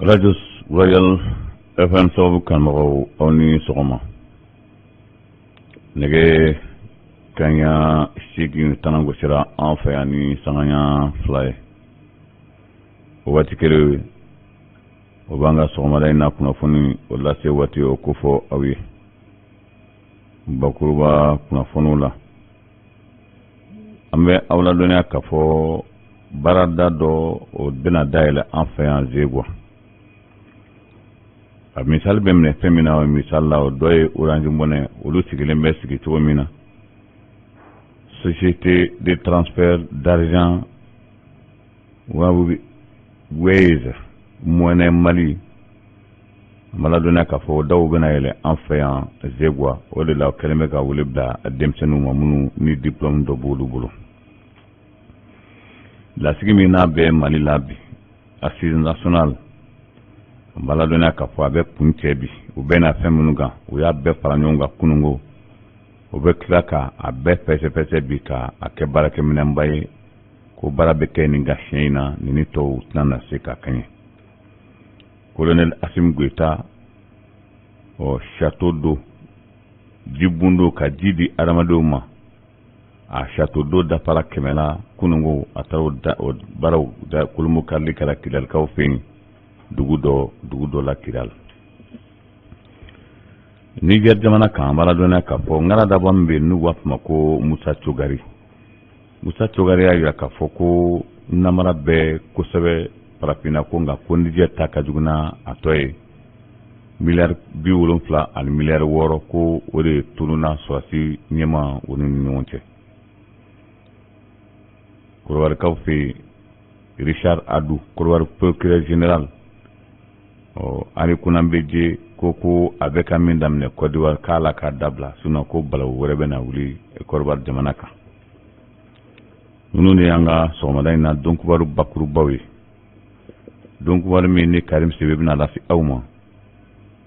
Radio Royal FM sababu kanmɔgɔw aw ni sɔgɔma. Nɛgɛ kanɲɛ 8 tana gosira an fɛ yan ni sangaɲa 2 ye. O waati kelen o b'an ka sɔgɔmada in na kunnafoni o lase waati o kofɔ aw ye. Bakuruba kunnafoniw la. An bɛ aw ladɔnniya k'a fɔ baarada dɔ o bɛna dayɛlɛ an fɛ yan Zegwa. A misali bɛ minɛ fɛn min na o misali la o dɔ ye Orange Money olu sigilen bɛ sigi cogo min na. Société de transfert d'argent Wave Money Mali maladɔnniya k'a fɔ dɔw bɛna yɛlɛ an fɛ yan Zegwa o de la o kɛlen bɛ ka wele bila denmisɛnninw ma minnu ni diplôme dɔ b'olu bolo. Lasigi min n'a bɛ Mali la bi Assise nationale maladɔnniya k'a fɔ a bɛ kun cɛ bi u bɛ na fɛn minnu kan u y'a bɛɛ fara ɲɔgɔn kan kunungo u bɛ tila ka a bɛɛ pɛsɛ bi ka a kɛ baarakɛminɛnba ye ko baara bɛ kɛ nin ka siɲɛ in na ni tɔw tɛna na se ka kɛɲɛ. Colonel Assimi Goïta château d'eau jibundo ka ji di adamadenw ma a château d'eau dafara 100 la kunungo a taara o baaraw da kolomo karili kɛra Kidalikaw fɛ yen dugu dɔ la Kidal. Niger jamana kan maladɔnniya k'a fɔ ŋaradaba min bɛ yen n'u b'a fɔ ma ko Musa Cogari. Musa Cogari y'a jira k'a fɔ ko namara bɛ kosɛbɛ farafinna ko nka ko Niger ta ka jugu n'a a tɔ ye miliyari 70 ani miliyari 6 ko o de tununna sɔrɔdasi ɲɛma o ni ɲɔgɔn cɛ. Korowarikaw fɛ Richard Adu Korowari procureur général ani kunan bɛ je ko a bɛ ka min daminɛ Côte d'Ivoire k'a la k'a dabila sinon ko balawu wɛrɛ bɛ na wuli Korowari jamana kan. Ninnu de y'an ka sɔgɔmada in na dɔnkibaru bakurubaw ye. Dɔnkibaru min ni Karim Sebe bɛna lase aw ma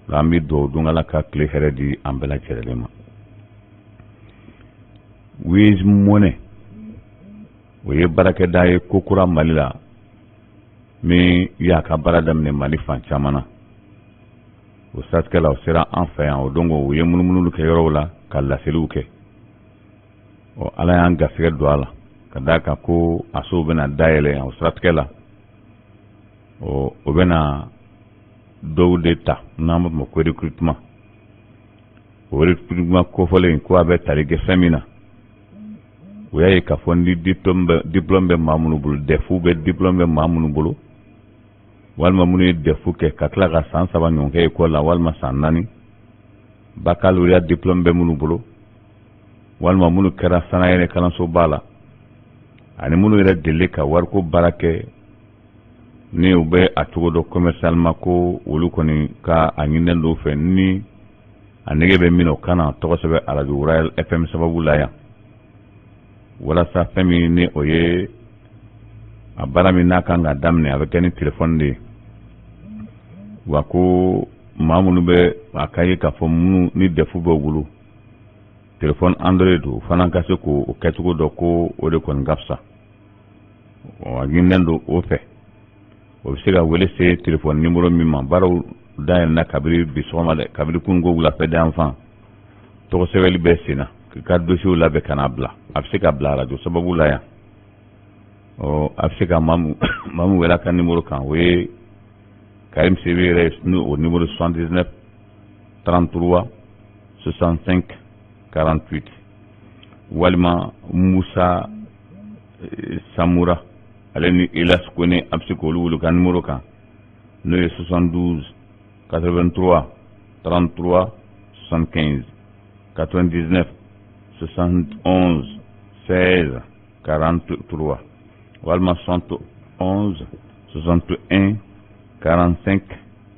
nka an bɛ dugawu don Ala ka tile hɛrɛ di an bɛɛ lajɛlen ma. Wave Money o ye baarakɛda ye ko kura Mali la min y'a ka baara daminɛ Mali fan caman na. O siratigɛ la o sera an fɛ yan o don o ye munumunu kɛ yɔrɔw la ka laseliw kɛ. Ala y'an garisɛgɛ don a la ka d'a kan ko a sow bɛna dayɛlɛ yan o siratigɛ la. O bɛna dɔw de ta n'an b'a fɔ ma ko recrutement. O recrutement kofɔlen ko a bɛ tali kɛ fɛn min na. O y'a ye k'a fɔ ni diplôme bɛ maa minnu bolo DEF bɛ diplôme bɛ maa minnu bolo walima minnu ye DEF kɛ ka tila ka san 3 ɲɔgɔn kɛ école la walima san 4 baccalauréat diplôme bɛ minnu bolo walima minnu kɛra sanayɛlɛ kalansoba la ani minnu yɛrɛ deli ka wariko baara kɛ ni u bɛ a cogo dɔ commercialement ko olu kɔni ka a ɲininen don fɛ ni a nege bɛ min na o kana tɔgɔ sɛbɛn Radio Royal FM sababu la yan. Walasa fɛn min ni o ye a baara min n'a kan ka daminɛ a bɛ kɛ ni téléphone de ye wa ko maa minnu bɛ a ka ye k'a fɔ minnu ni DEF b'u bolo téléphone Android o fana ka se k'o kɛcogo dɔ ko o de kɔni ka fisa a ɲininen don o fɛ o bɛ se ka wele se téléphone numéro min ma baaraw dayɛlɛnna kabiri bi sɔgɔma dɛ kabiri kununko wulafɛ da yan fan tɔgɔ sɛbɛnli bɛ sen na k'i ka dossier labɛn ka n'a bila a bɛ se ka bila radio sababu la yan a bɛ se ka maa min wele a ka numéro kan o ye Karim Sebe yɛrɛ o numéro 79 33 65 48 walima Musa Samura ale ni Elias Kone a bɛ se k'olu wele ka numéro kan n'o ye 72 83 33 75 99 71 16 43 walima 71 61 45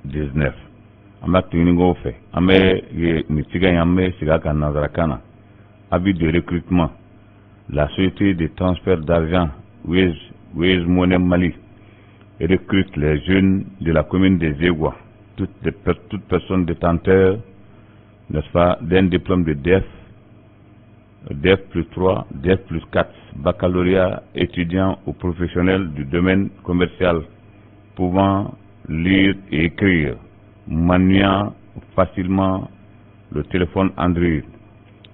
19 an b'a to ɲinikaw fɛ an bɛ nin tiga in an bɛ segin a kan nanzarakan na avis de recrutement la société de transfert d'argent Wave Money Mali recrute les jeunes de la commune de Zegwa toute personne détenteur n'est-ce pas d'un diplôme de DEF plus 3, DEF plus 4, baccalauréat étudiant ou professionnel du domaine commercial pouvant lire et écrire, maniant facilement le téléphone Android,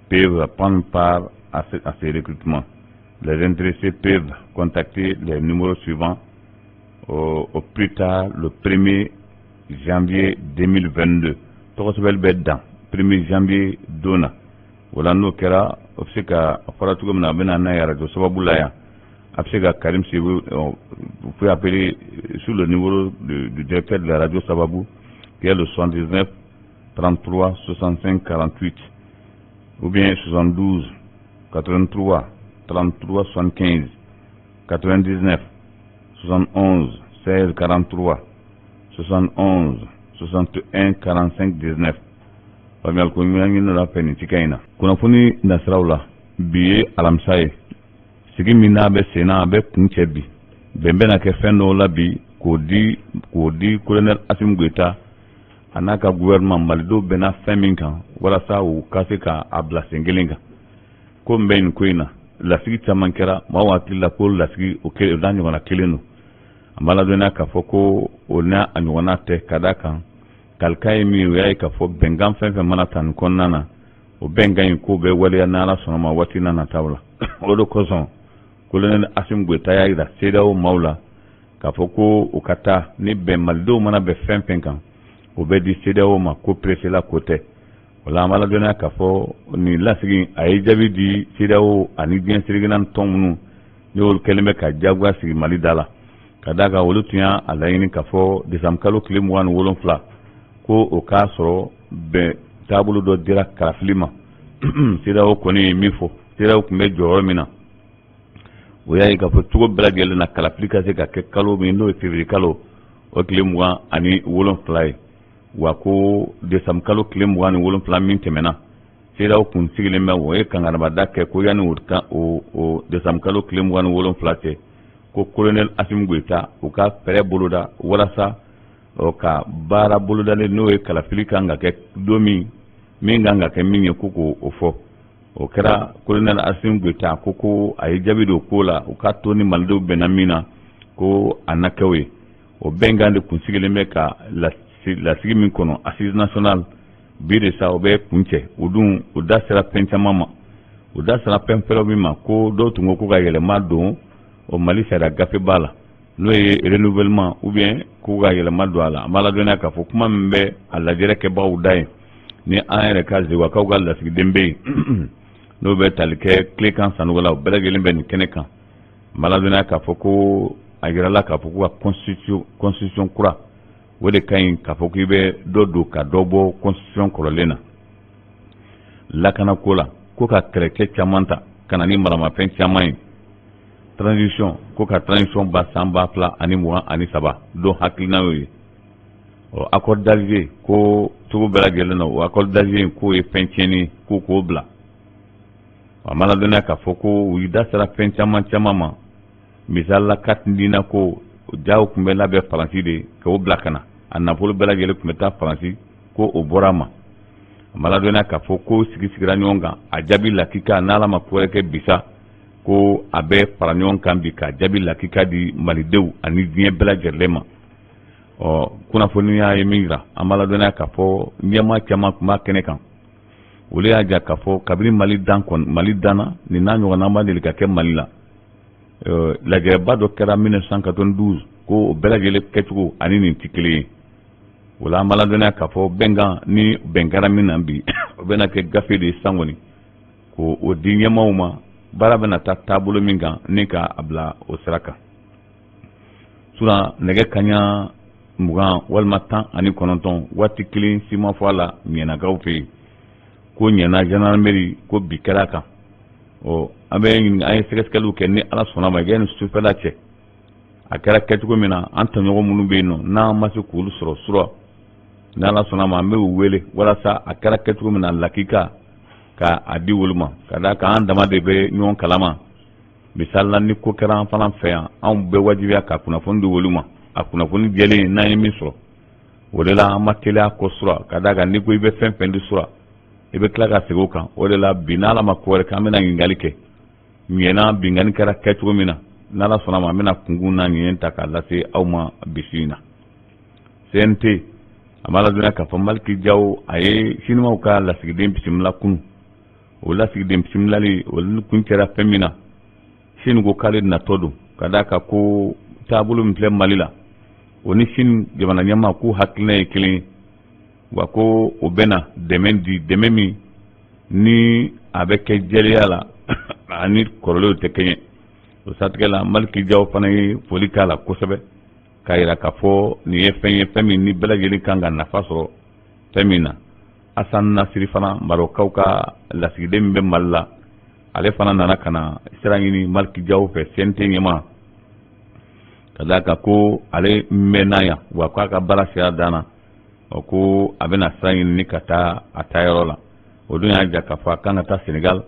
peuvent prendre part à ces recrutements. Les intéressés peuvent contacter les numéros suivants au plus tard le 1er janvier 2022. Tokosbel Beddan, 1er janvier Dona. Voilà, nous, Kera, Obseka, Faratoum, Benana, de Sobabulaya, Absega Karim, si vous pouvez appeler sur le numéro du directeur de la radio Sababou, qui est le 79 33 65 48, ou bien 72 83 33 75 99 71 16 43 71 61 45 19. Pamel ko ngi na peni tikaina kuna funi nasrawla biye alamsaye sigi mina be sena be kunchebi bembe na ke fendo la bi ko di colonel Asim Goita anaka gouvernement malido bena feminka wala sa u kasika abla sengelinga ko mben koina la sigi tamankera mawati la ko la sigi o ke danyo na kelenu amala dona ka foko ona anyona te kadaka kalkai mi yayi ka fo bengan fenfe manatan konnana o bengan ko be wale na ala sonoma watina na tawla o do koson colonel Asim Goita yayi da seda o maula ka foko o kata ni be maldo mana be fenfen kan o be di seda o ma ko presse la côté wala amala dona ka fo ni lasigi ay jabi di seda o ani bien siriginan tomnu nyol kelme ka jagwa sigi malidala kadaga wolutunya alayini ka fo desamkalo kilim wan wolonfla ko o ka sɔrɔ bɛn taabolo dɔ dira kalafili ma CEDEAO kɔni ye min fɔ CEDEAO tun bɛ jɔyɔrɔ min na o y'a ye k'a fɔ cogo bɛɛ lajɛlen na kalafili ka se ka kɛ kalo min n'o ye février kalo o tile 27 ye wa ko décembre kalo tile 27 min tɛmɛna CEDEAO kun sigilen bɛ o ye kangarabada kɛ ko yanni o décembre kalo tile 27 cɛ ko colonel Asim Goita o ka fɛɛrɛ boloda walasa o ka baara bolodalen n'o ye kalafili kan ka kɛ don min kan ka kɛ min ye ko o fɔ o kɛra colonel Asim Goita ko a ye jaabi don ko la o ka to ni malidenw bɛnna min na ko a na kɛ o ye o bɛnkan de kun sigilen bɛ ka lasigi min kɔnɔ assise nationale bi de sa o bɛ kun cɛ o dun o da sera fɛn caman ma o da sera fɛn fɛrɛ min ma ko dɔw tun ko ka yɛlɛma don o Mali sariya gafe b'a la n'o ye renouvellement ou bien ko ka yɛlɛma don a la an b'a ladɔnniya k'a fɔ kuma min bɛ a lajɛrɛ kɛbagaw da ye ni an yɛrɛ ka Zewakaw ka lasigiden bɛ yen n'o bɛ tali kɛ Tilekan Sanogo la o bɛɛ lajɛlen bɛ nin kɛnɛ kan an b'a ladɔnniya k'a fɔ ko a yirala k'a fɔ ko ka constitution kura o de ka ɲi k'a fɔ k'i bɛ dɔ don ka dɔ bɔ constitution kɔrɔlen na lakanako la ko ka kɛlɛkɛ caman ta ka na ni maramafɛn caman ye transition ko ka transition ba san 2023 don hakilina y'o ye accord d'Alger ko cogo bɛɛ lajɛlen na o accord d'Alger ko ye fɛn tiɲɛni ko k'o bila a ma ladɔnniya k'a fɔ ko u da sera fɛn caman ma misali la katindina ko jaw tun bɛ labɛn Faransi de k'o bila ka na a nafolo bɛɛ lajɛlen tun bɛ taa Faransi ko o bɔra a ma a ma ladɔnniya k'a fɔ ko sigira ɲɔgɔn kan a jaabi lakika n'Ala ma ko wɛrɛ kɛ bisa ko a bɛ fara ɲɔgɔn kan bi ka jaabi lakika di malidenw ani diɲɛ bɛɛ lajɛlen ma kunnafoniya ye min yira an b'a ladɔnniya k'a fɔ ɲɛmaa caman tun b'a kɛnɛ kan olu y'a ja k'a fɔ kabini Mali danna nin n'a ɲɔgɔnna ma deli ka kɛ Mali la lajɛrɛba dɔ kɛra 1992 ko o bɛɛ lajɛlen kɛcogo ani nin tɛ kelen ye o la an b'a ladɔnniya k'a fɔ bɛnkan ni bɛn kɛra min na bi o bɛna kɛ gafe de ye san kɔni ko o di ɲɛmaaw ma baara bɛna taa taabolo min kan ni ka a bila o sira kan nɛgɛ kaɲa 20 walima 19 waati kelen si ma fɔ a la Miɲɛnakaw fɛ yen ko Ɲɛna gendarmerie ko bi kɛra kan an ye sɛgɛsɛgɛliw kɛ ni Ala sɔnna ma yanni sufɛla cɛ a kɛra kɛcogo min na an tɔɲɔgɔn minnu bɛ yen nɔ n'an ma se k'olu sɔrɔ sura ni Ala sɔnna ma an bɛ u wele walasa a kɛra kɛcogo min na lakika ka a di olu ma ka d'a kan an dama de bɛ ɲɔgɔn kalama misali la ni ko kɛra an fana fɛ yan anw bɛɛ wajibiya ka kunnafoni di olu ma a kunnafoni jɛlen n'an ye min sɔrɔ o de la an ma teliya kɔ sura ka d'a kan ni ko i bɛ fɛn fɛn di sura i bɛ tila ka segin o kan o de la bi n'Ala ma ko wɛrɛ kɛ an bɛna ɲininkali kɛ Ɲɛna bingani kɛra kɛcogo min na n'Ala sɔnna ma an bɛna kunkun n'a ɲɛ ta k'a lase aw ma bisi in na CNT amala duna ka fa Maliki Jaw aye sinima ka lasigiden bisimla kunu o lasigiden bisimlali o kun kera femina shin go kale na todo kada ka ko tabulu mple malila oni shin jamana nyama ku hakline kilin wa ko obena dememi ni abeke jeliala ani korolo tekenye o satkela Maliki Jaw fana foli kala kosebe kayira ka fo ni femi ni bela jeli kanga nafa soro femina Asan Nasiri fana marokaw ka lasigiden be malla ale fana nana kana sirangini Maliki Jaw fe sente nyama kadaka ko ale menaya wa kwa ka bara sira dana o ko abena sirangini ni kata atayro la o dunya jaka fa kanga ta Senegal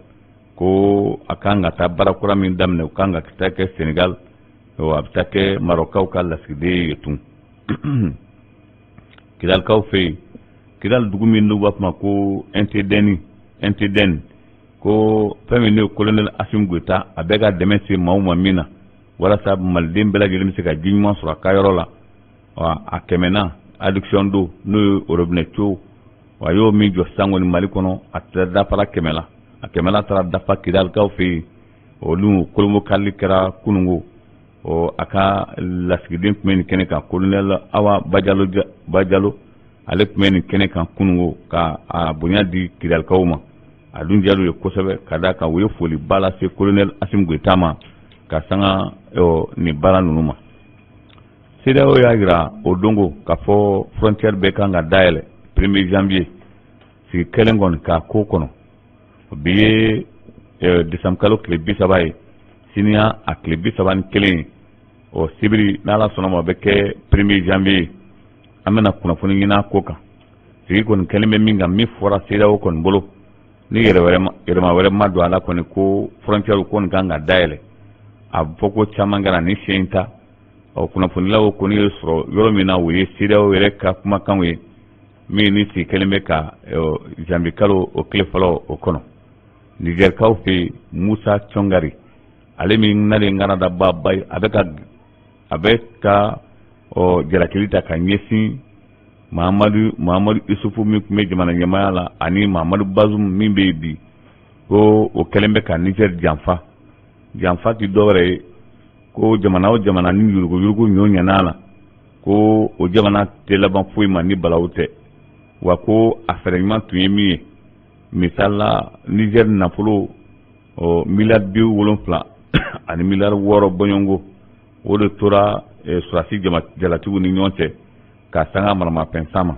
ko akanga ta bara kura min damne kanga kitake Senegal o abtake marokaw ka lasigide yetun kidal kaw fe kidal dugu min no wapma ko NTDN ko femine colonel Assimi Goïta abega demensi mauma mina wala sab maldim bela gelim se ka jinma sura kayoro la wa akemena addiction do no orobneto wa yo mi jo sango ni malikono atada para kemela akemela tara dafa kidal kaw fe o lu kolmo kalli kera kunungo o aka lasgidin men kene ka colonel Awa Bajalo ale men kene kan kunungo ka abonya di kidal kawma adun jalu kosebe kada ka we foli bala se colonel Assimi Goïta ma ka sanga ni bala nunuma sida o yagira odongo ka fo frontière be kanga daele 1er janvier si kelengon ka kokono biye disam kalo klebi sabaye sinia a klebi saban kelen o sibiri nala sonoma beke 1er janvier amena kuna funi ngina koka si kon keleme minga mi fora sida o kon bolo ni yerema were madu ala koni ko frontière ko nganga daele a foko chamangara ni shenta o kuna funila o koni soro yoro mina we sida o yere ka kuma kanwe mi ni si keleme ka jambi kalo o klefalo o kono Niger kaw fe Musa Chongari ale mi ngale ngana da babay abeka o jelakilita ka nyesi Muhammadu Isufu mi kume jamana nyamala ani Muhammadu Bazoum mi bebi ko o kelembe ka Niger janfa ti dore ko jamana ni yurugo nyonya nala ko o jamana telaban fuy man ni balawte wa ko afferement tuyemi misala Niger napolo o milliard bi wolonfla ani milliard woro bonyongo wodo tora surasi jalatigu ni nyonte ka sanga marama pensama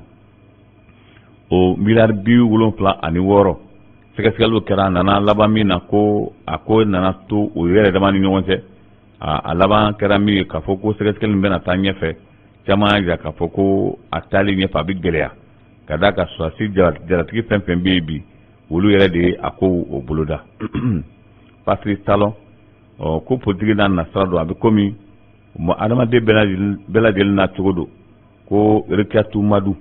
o milliard bi wolonfla ani woro sekeselo kera nana labami na ko ako nana to o yere dama ni nyonte a laban kera mi ka foko sekeselo mbena tanyefe jama ya ka foko atali nyefa bi gelea kadaka surasi jalatigi pempen bebi wolu yere de ako o boloda Patrice Talon ko politique na nasrado abi komi mo adama de beladel na togodo ko rekatu madu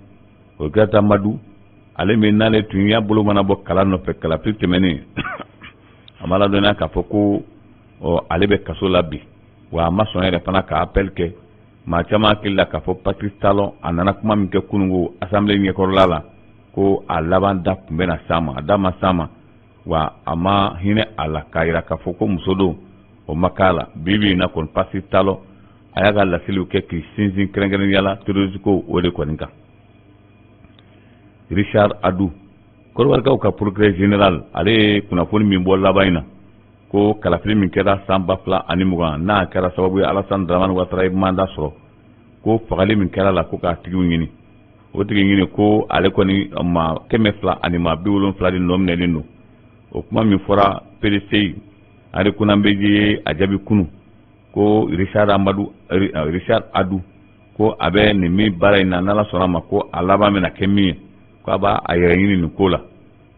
ale me nale tunya bolo mana bo kala no pe kala pitemene amala dona ka foko ale be kaso labi wa mason yere pana ka appel ke ma chama killa ka fo Patrice Talon anana kuma mi ke kunungo assemblée ni korlala ko alabanda kumbena sama adama sama wa ama hine ala kaira ka foko musodo o makala bibi na kon Patrice Talon ayaga la silu ke ki sinzin krengren yala teroziko wole koninka Richard Adu korwal ka procureur général ale kuna foni min bo labaina ko kala film min kera samba fla animuga na kera sababu ya Alassane Dramane Ouattara manda soro ko fagali min kera la ko ka tigi ngini o tigi ngini ko ale koni ma keme fla anima biwolon fla di nomne lino o kuma min fora PDC ale kuna mbeji ajabi kunu ko Richard Adu ko abe ni mi bara ina nala sonama ko alaba mena kemi ko aba ayayini ni kola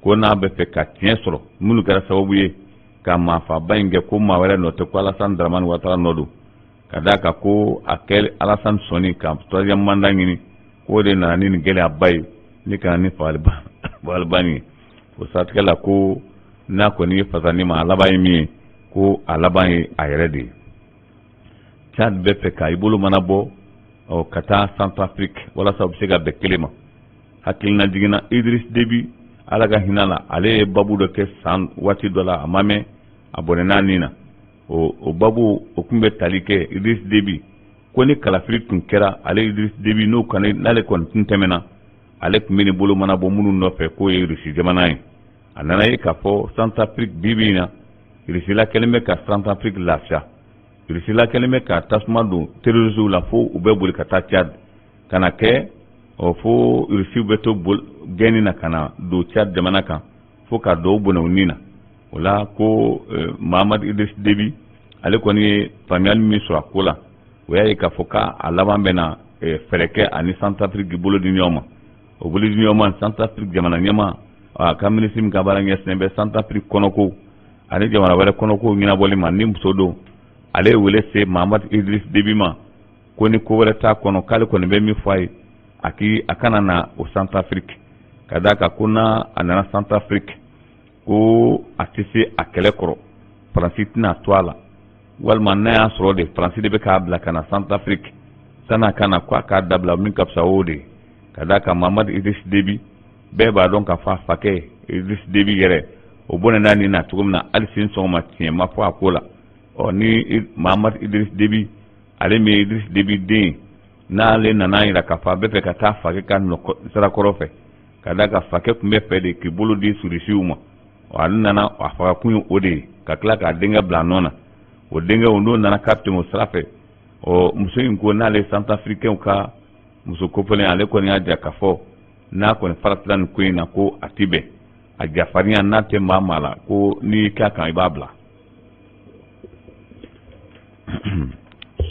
ko na be fe ka tien soro munu kera sababu ye ka ma fa bange ko ma wala no te ko Alassane Dramane Ouattara nodu kadaka ko akel Alassane Soni ka troisième mandat ngini ko de na ni gele abay ni kan ni falbani ko satkala ko na ko ni fatani ma alaba mi ko alaba ayere de Chad be fe ka ibulu manabo o kata Centrafrique wala sa bse ga bekelema hakilina digina Idriss Déby alaga hinala ale babu do ke san wati dola amame abonena nina o babu o kumbe talike Idriss Déby koni kalafiri tun kɛra ale Idriss Déby no kane nale kon tuntemena ale kumini bolo mana bo munu no fe ko ye Russie jamana ye anana ye ka fo Centrafrique bibina Russie la keleme ka Centrafrique lafiya Russie la keleme ka tasma do terrorisme la fo u be boli ka ta Tchad kana ke o fo Russie beto bol geni na kana do Tchad jamana kan fo ka do bona unina wala ko Mahamad Idriss Déby ale koni pamial mi so akola waya ka foka alama bena fereke ani Centrafrique bolo di nyoma o bolo di nyoma Centrafrique jamana nyama ka ministre ka baranga sembe Centrafrique konoko ani jamana wala konoko ngina boli man nim sodo ale wele se Mahamad Idriss Déby ma koni ko wala ta kono kale koni be mi fay aki akana na o Centrafrique kadaka kuna anana Centrafrique ko atisi akele koro Francis na toala walma na ya soro de Francis de be ka bla kana Centrafrique sana kana kwa ka dabla min kapsa ode kadaka Mahamad Idriss Déby be ba don ka fa fake Idriss Déby yere o bona nani na tugumna alsin so ma tie ma fa akola o ni Mahamad Idriss Déby ale me Idriss Déby de na le nana ira ka fa be fe ka ta fake kan no sara korofe kadaka fake kumbe fe de ki bolo di surisiuma o nana wa fa kunyo ode ka kla ka denga blanona o denga ondo nana capte mo srafe o muso inko na le Centrafricain ka muso ko pele ale ko ni aja ka fo na ko faratlan ko ina ko atibe a jafariya na te mamala ko ni ka kan ibabla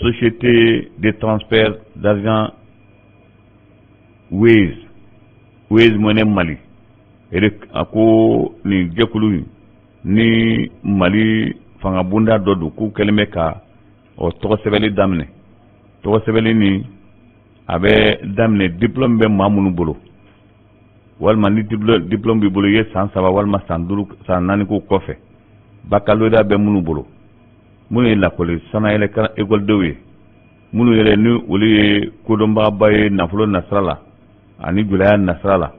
société de transfert d'argent Waze monnaie Mali ere ako ni jekulu ni Mali fanga bunda dodu ku keleme ka o togo sebeli damne togo sebeli ni abe damne diplôme be mamunu bolo walma ni diplôme bi bolo ye san saba walma san duru san nani ko kofe baccalauréat be munu bolo munu la kole sana ele ka école de we munu yele ni woli ko domba baye nafulo nasrala ani julaya nasrala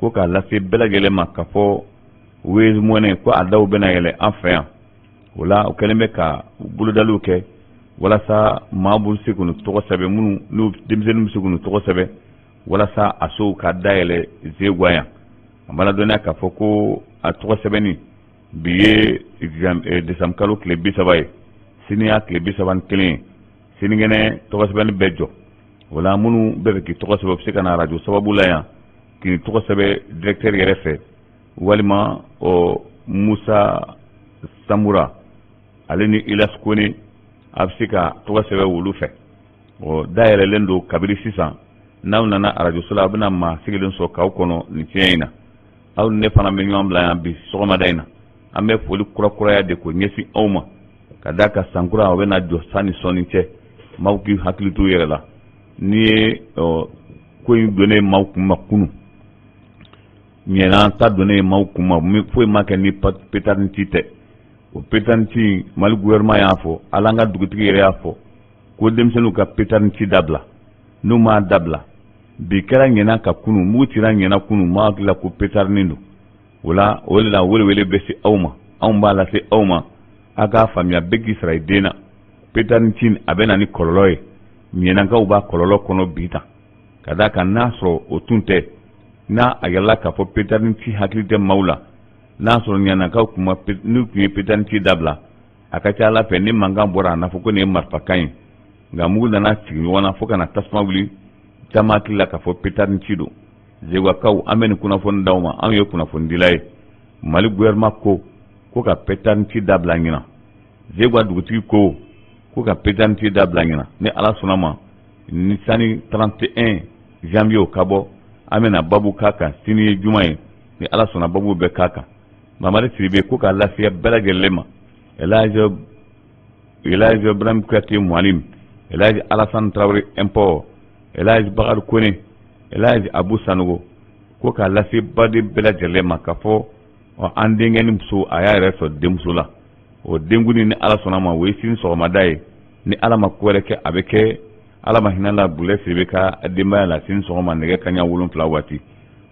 ko ka lase belagele makafo Waze monnaie ko adaw bena yele enfin wala o keleme ka bulu dalu ke wala sa mabul sekunu to sebe munu no dimzenu sekunu to sebe wala sa aso ka daele zegwaya amala dona ka foko a to sebe ni biye exam de samkalo klebi sabaye sinia klebi saban clean siningene to sebe ni bejo wala munu bebe ki to sebe seka na radio sababu la ya ki to sebe directeur yere fe walima o Musa Samura aleni Ilas Kone absika toga sebe wulu fe o daire lendo kabiri sisan naw nana radio sula bina ma sigilen so kaw kono ni tiena aw ne fana be nyom bla bi sogoma dayna ambe foli kura ya de ko nyesi awma kadaka sankura we na jo sani soni che mawki haklitu yere la ni ko yin donné mawku makunu nyena ta donné mawku ma mi foi make ni petarnti te o petanti mal gouvernement ya fo alanga dugutigi yere ya fo ko demsenu ka petanti dabla numa dabla bi kala nyena ka kunu mutira nyena kunu ma la ko petarnindo wala wala wele besi awma awma la se awma aga famia begi sraidena petanti abena ni kololoy nyena ka uba kololo kono bita kadaka nasro otunte na ayalla ka fo petanti haklite maula nasro nyana ka kuma nuki petanti dabla akacha la pe ni manga bora na foko ne marfa kain ga mugula na tigi wana foka na tasma wuli jama kila ka fo petanti do zewa kaw amen kuna fon dawma am yo kuna fon dilay mali gouvernement ko ka petanti dabla ngina zewa duguti ko ka petanti dabla ngina ne ala sunama ni sani 31 janvier kabo amena babu kaka sini jumaye ni ala suna babu be kaka mamari siribe ko ka lafiya belagelema elajo Ibrahim Kouyaté Moualim elajo Alassane Traoré Impo elajo Bakar Kone elajo Abou Sanogo ko ka lafiya bade belagelema kafo o andengeni muso aya reso demso la o denguni ni ala suna ma we sin so madaye ni ala makwere ke abeke ala ma hinala bule sebe ka denbaya la sini sɔgɔma nɛgɛ kaɲa 7 waati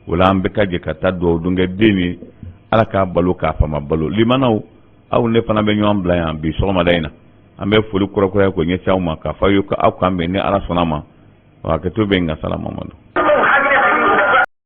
o la an bɛ ka jɛ ka taa dugawu dun kɛ den ni ala k'a balo k'a fama balo limanaw aw ne fana bɛ ɲɔgɔn bila yan bi sɔgɔmada in na an bɛ foli kɔrɔkɔrɔ ko ɲɛsi aw ma k'a fɔ aw ye aw kan bɛn ni ala sɔnna ma wa hakɛto bɛ n ka sala Mamadu